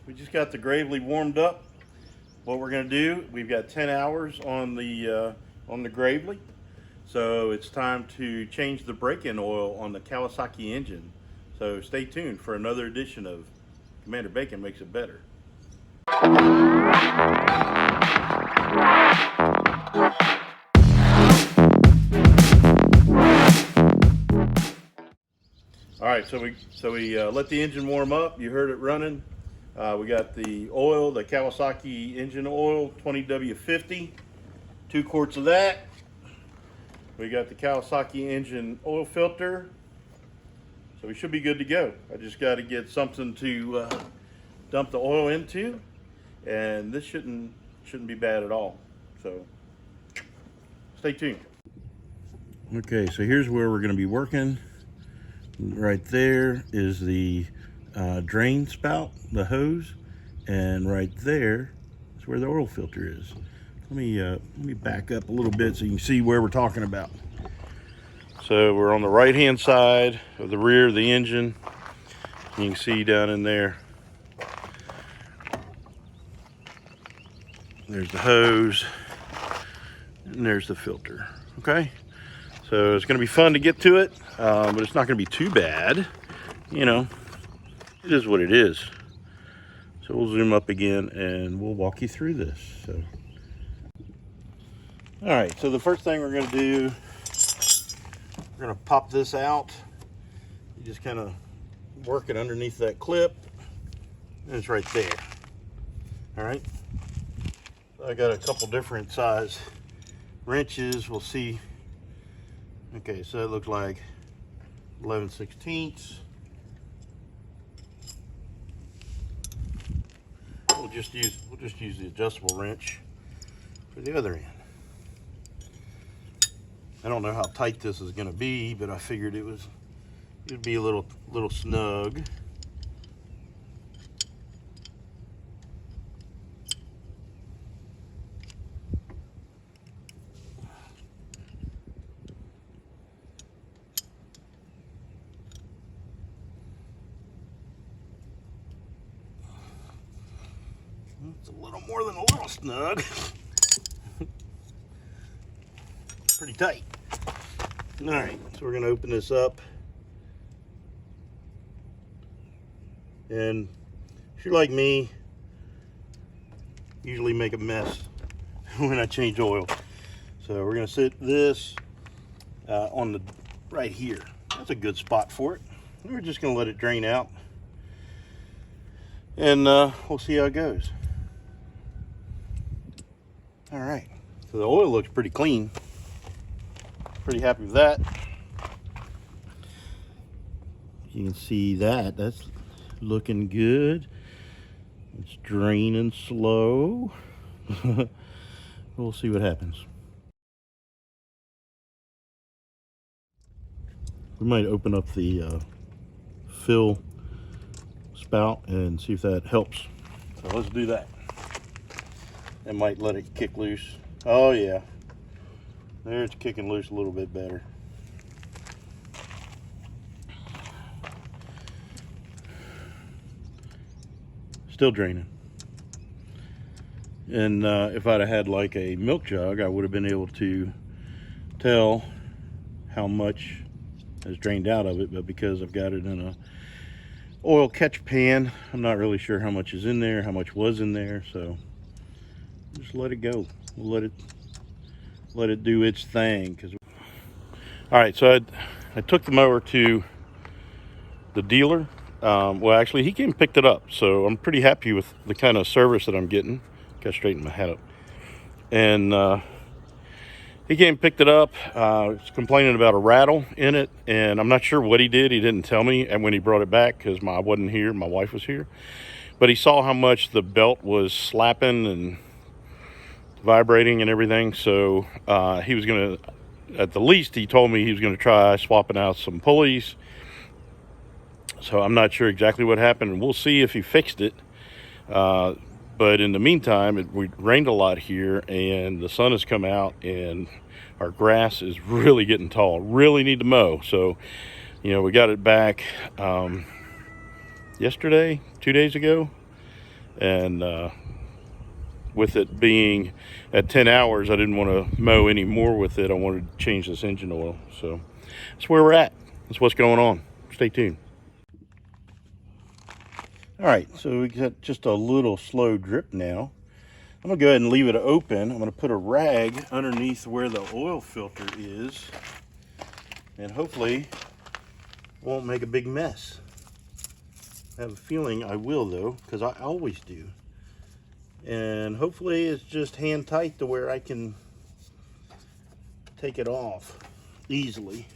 We just got the Gravely warmed up. What we're going to do, we've got 10 hours on the Gravely. So it's time to change the brake-in oil on the Kawasaki engine. So stay tuned for another edition of Commander Bacon Makes It Better. All right, so we let the engine warm up. You heard it running. We got the oil, the Kawasaki engine oil, 20W50, 2 quarts of that. We got the Kawasaki engine oil filter. So we should be good to go. I just got to get something to dump the oil into, and this shouldn't be bad at all. So stay tuned. Okay, so here's where we're going to be working. Right there is the drain spout, the hose, and right there is where the oil filter is. Let me back up a little bit so you can see where we're talking about. So we're on the right hand side of the rear of the engine. You can see down in there, there's the hose and there's the filter. Okay, so it's going to be fun to get to it, but it's not going to be too bad. You know, it is what it is. So we'll zoom up again and we'll walk you through this. So, all right, so the first thing we're going to do, we're going to pop this out. You just kind of work it underneath that clip, and it's right there. All right, I got a couple different size wrenches. We'll see. Okay, so it looks like 11/16. We'll just use the adjustable wrench for the other end. I don't know how tight this is going to be, but I figured it'd be a little snug. It's a little more than a little snug. Pretty tight. All right, so we're going to open this up. And if you're like me, usually make a mess when I change oil. So we're going to sit this on the right here. That's a good spot for it. We're just going to let it drain out. And we'll see how it goes. All right, so the oil looks pretty clean. Pretty happy with that. You can see that's looking good. It's draining slow. We'll see what happens. We might open up the fill spout and see if that helps. So let's do that. That might let it kick loose. Oh yeah. There, it's kicking loose a little bit better. Still draining. And if I'd have had like a milk jug, I would have been able to tell how much has drained out of it, but because I've got it in a oil catch pan, I'm not really sure how much is in there, how much was in there, so just let it go. We'll let it do its thing. All right, so I took the mower to the dealer. Well, actually, he came and picked it up, so I'm pretty happy with the kind of service that I'm getting. Got to straighten my head up. And he came and picked it up. Was complaining about a rattle in it, and I'm not sure what he did. He didn't tell me and when he brought it back because I wasn't here. My wife was here. But he saw how much the belt was slapping and vibrating and everything, so he was going to, at the least, he told me he was going to try swapping out some pulleys. So I'm not sure exactly what happened, and we'll see if he fixed it. But in the meantime, it rained a lot here, and the sun has come out, and our grass is really getting tall. Really need to mow. So, you know, we got it back yesterday, 2 days ago. And with it being at 10 hours, I didn't want to mow any more with it. I wanted to change this engine oil. So that's where we're at. That's what's going on. Stay tuned. All right, so we got just a little slow drip now. I'm gonna go ahead and leave it open. I'm gonna put a rag underneath where the oil filter is, and hopefully won't make a big mess. I have a feeling I will though, because I always do. And hopefully it's just hand tight to where I can take it off easily.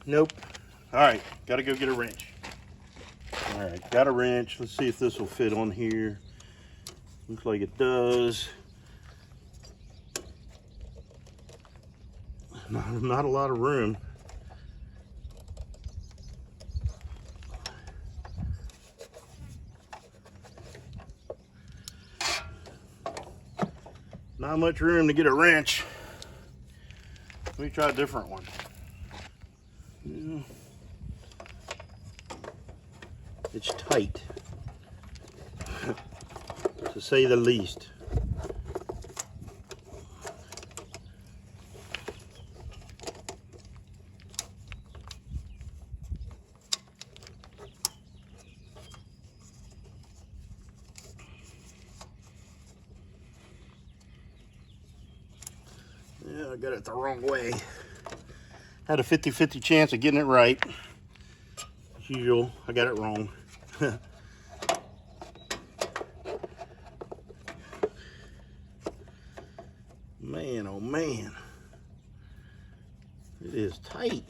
Nope. All right, gotta go get a wrench. All right, got a wrench. Let's see if this will fit on here. Looks like it does. Not a lot of room. Not much room to get a wrench. Let me try a different one. Yeah. It's tight, to say the least. Yeah, I got it the wrong way. Had a 50-50 chance of getting it right. As usual, I got it wrong. Man, oh man. It is tight.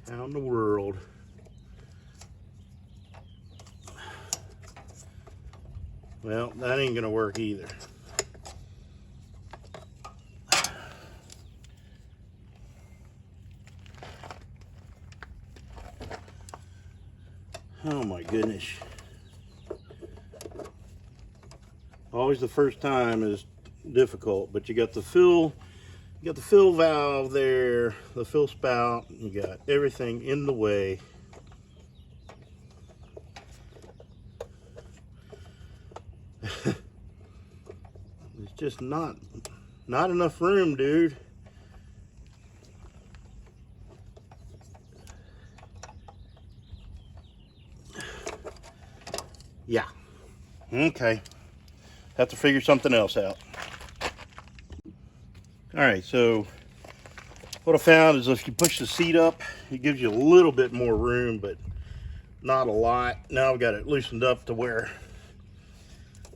How in the world? Well, that ain't gonna work either. Oh my goodness. Always the first time is difficult, but you got the fill valve there, the fill spout, you got everything in the way. It's just not enough room, dude. Yeah. Okay. Have to figure something else out. All right, so what I found is if you push the seat up, it gives you a little bit more room, but not a lot. Now I've got it loosened up to where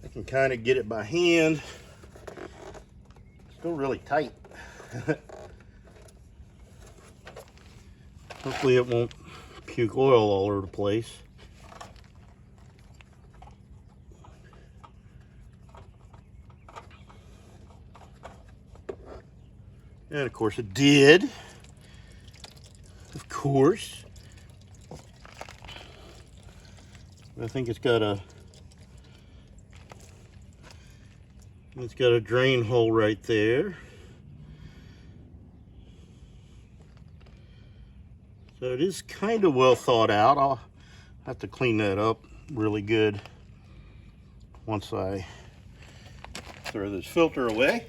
I can kind of get it by hand. Still really tight. Hopefully it won't puke oil all over the place. And of course it did. Of course. I think it's got a drain hole right there. So it is kind of well thought out. I'll have to clean that up really good once I throw this filter away.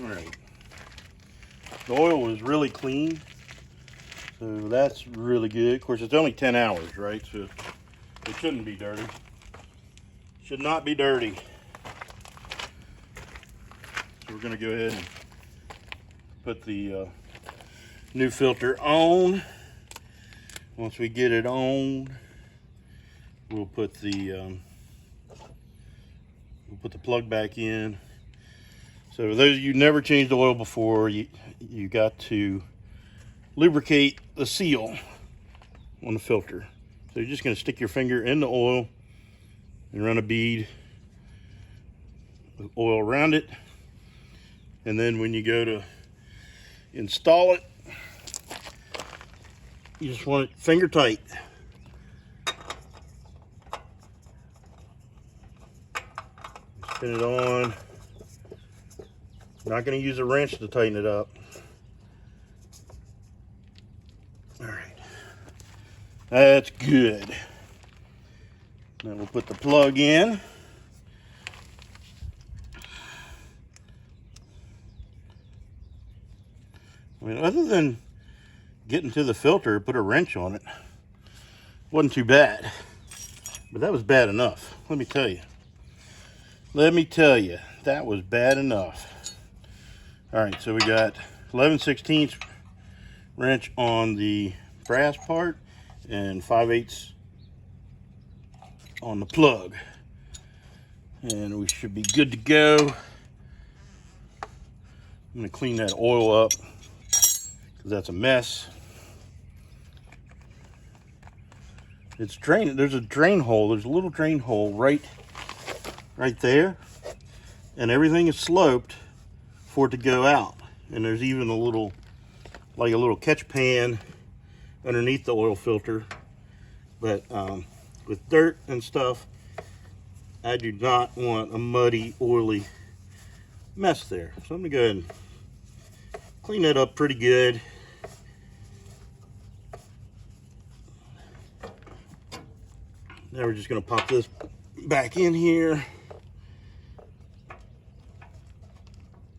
All right. The oil was really clean, so that's really good. Of course, it's only 10 hours, right? So it shouldn't be dirty. Should not be dirty. So we're gonna go ahead and put the new filter on. Once we get it on, we'll put the plug back in. So those of you who never changed the oil before, you got to lubricate the seal on the filter. So you're just going to stick your finger in the oil and run a bead of oil around it. And then when you go to install it, You just want it finger tight. Spin it on. Not going to use a wrench to tighten it up. All right, that's good. Now we'll put the plug in. I mean, other than getting to the filter, put a wrench on it. Wasn't too bad, but that was bad enough. Let me tell you. That was bad enough. All right, so we got 11/16 wrench on the brass part and 5/8 on the plug. And we should be good to go. I'm gonna clean that oil up because that's a mess. It's draining. There's a drain hole. There's a little drain hole right there, and everything is sloped for it to go out. And there's even a little, like a little catch pan underneath the oil filter. But with dirt and stuff, I do not want a muddy, oily mess there. So I'm gonna go ahead and clean that up pretty good. Now we're just gonna pop this back in here.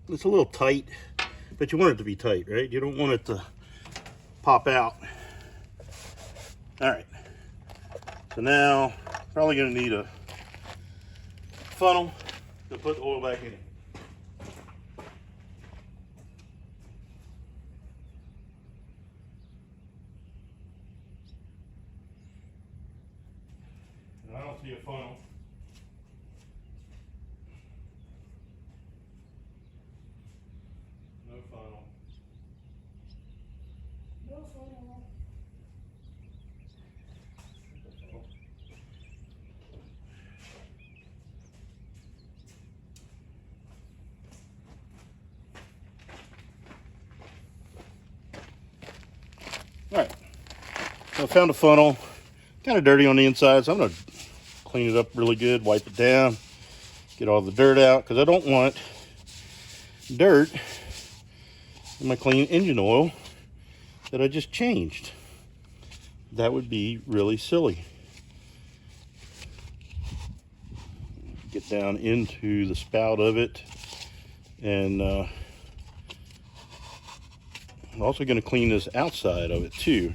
It's a little tight, but you want it to be tight, right? You don't want it to pop out. All right, so now probably gonna need a funnel to put the oil back in. And I don't see a funnel. No funnel. No funnel. All right, so I found a funnel, kind of dirty on the inside, so I'm gonna clean it up really good, wipe it down, get all the dirt out, because I don't want dirt in my clean engine oil that I just changed. That would be really silly. Get down into the spout of it, and I'm also going to clean this outside of it too,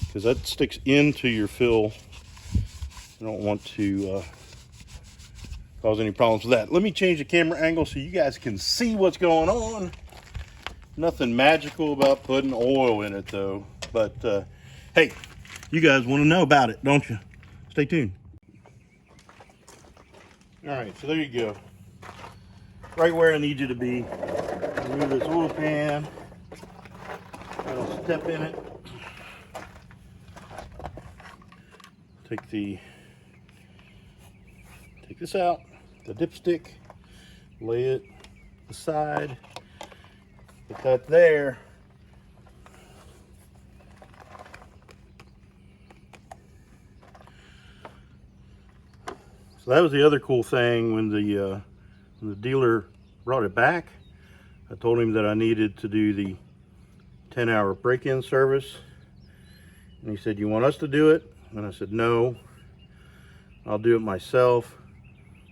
because that sticks into your fill. I don't want to cause any problems with that. Let me change the camera angle so you guys can see what's going on. Nothing magical about putting oil in it though, but hey, you guys want to know about it, don't you? Stay tuned. All right, so there you go. Right where I need you to be. Remove this oil pan. I'll step in it. Take this out, the dipstick, lay it aside, put that there. So that was the other cool thing when the dealer brought it back. I told him that I needed to do the 10-hour break-in service, and he said, "You want us to do it?" And I said, "No, I'll do it myself."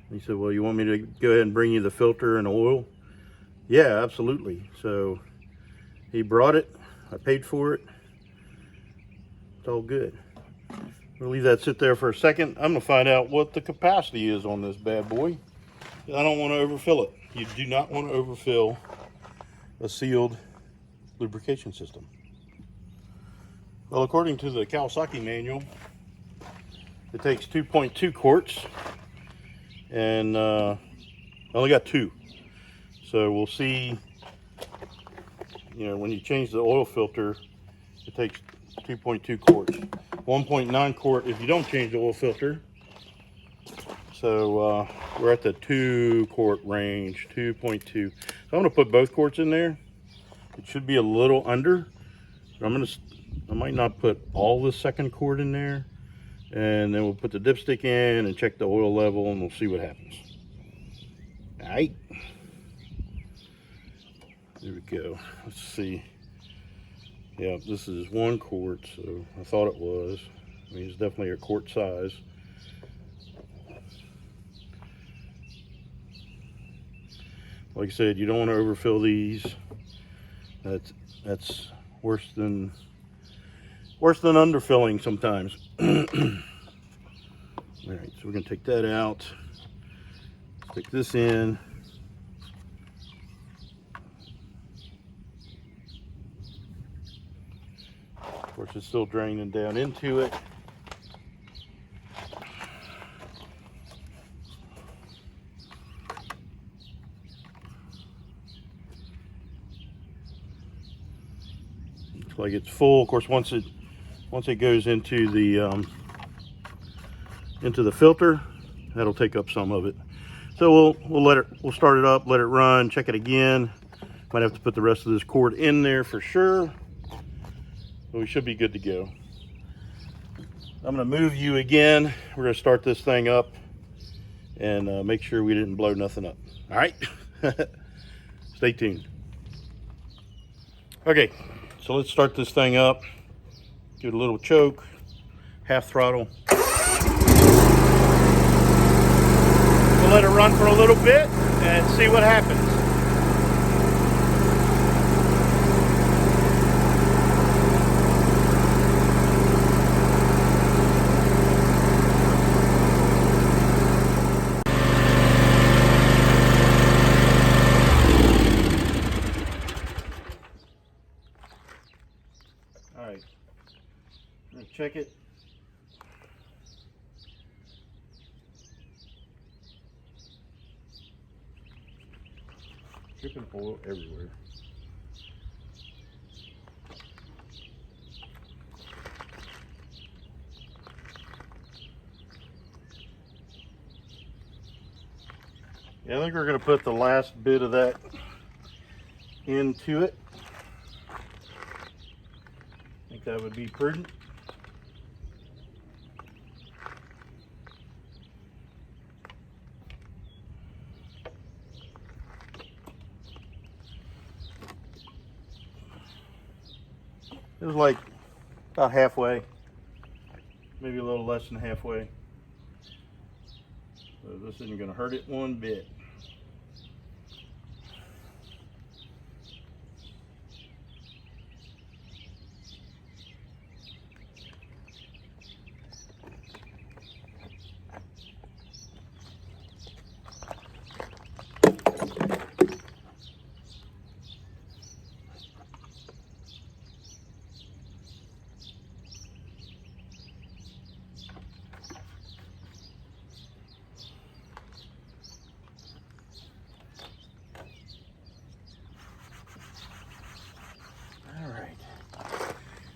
And he said, "Well, you want me to go ahead and bring you the filter and oil?" Yeah, absolutely. So he brought it, I paid for it, it's all good. We'll leave that sit there for a second. I'm gonna find out what the capacity is on this bad boy. I don't want to overfill it. You do not want to overfill a sealed lubrication system. Well, according to the Kawasaki manual, it takes 2.2 quarts, and I only got 2. So we'll see, you know, when you change the oil filter, it takes 2.2 quarts. 1.9 quart if you don't change the oil filter. So we're at the 2 quart range, 2.2. So I'm gonna put both quarts in there. It should be a little under. I'm gonna I might not put all the second quart in there, and then we'll put the dipstick in and check the oil level, and we'll see what happens. All right, there we go. Let's see. Yeah, this is 1 quart, so I thought it was. I mean, it's definitely a quart size. Like I said, you don't want to overfill these. That's worse than underfilling sometimes. All right, so we're gonna take that out, stick this in. Of course, it's still draining down into it. Looks like it's full. Of course, once it goes into the filter, that'll take up some of it. So we'll start it up, let it run, check it again. Might have to put the rest of this quart in there for sure, but we should be good to go. I'm gonna move you again. We're gonna start this thing up and make sure we didn't blow nothing up. All right, stay tuned. Okay, so let's start this thing up. Give it a little choke, half throttle. We'll let it run for a little bit and see what happens. All right, I'm gonna check it. Dripping oil everywhere. Yeah, I think we're going to put the last bit of that into it. I think that would be prudent. It was like about halfway, maybe a little less than halfway. So this isn't going to hurt it one bit.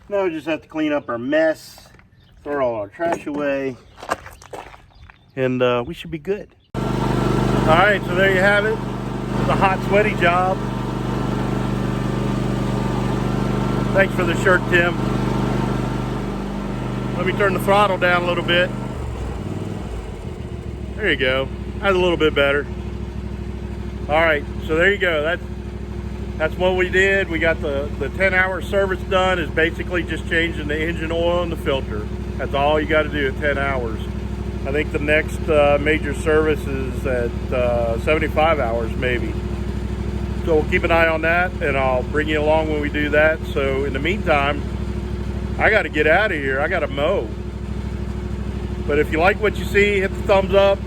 Now we just have to clean up our mess, throw all our trash away, and we should be good. All right, so there you have it. It's a hot, sweaty job. Thanks for the shirt, Tim. Let me turn the throttle down a little bit. There you go. That's a little bit better. All right, so there you go. That's what we did. We got the 10-hour service done. Is basically just changing the engine oil and the filter. That's all you got to do at 10 hours. I think the next major service is at 75 hours maybe. So we'll keep an eye on that, and I'll bring you along when we do that. So in the meantime, I got to get out of here. I got to mow. But if you like what you see, hit the thumbs up.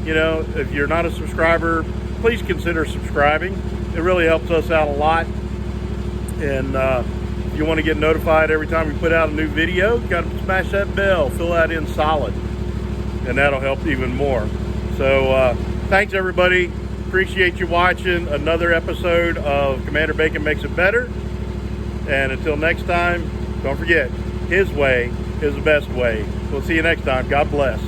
You know, if you're not a subscriber, please consider subscribing. It really helps us out a lot. And if you want to get notified every time we put out a new video, you got to smash that bell, fill that in solid, and that'll help even more. So thanks everybody. Appreciate you watching another episode of Commander Bacon Makes It Better. And until next time, don't forget, His way is the best way. We'll see you next time. God bless.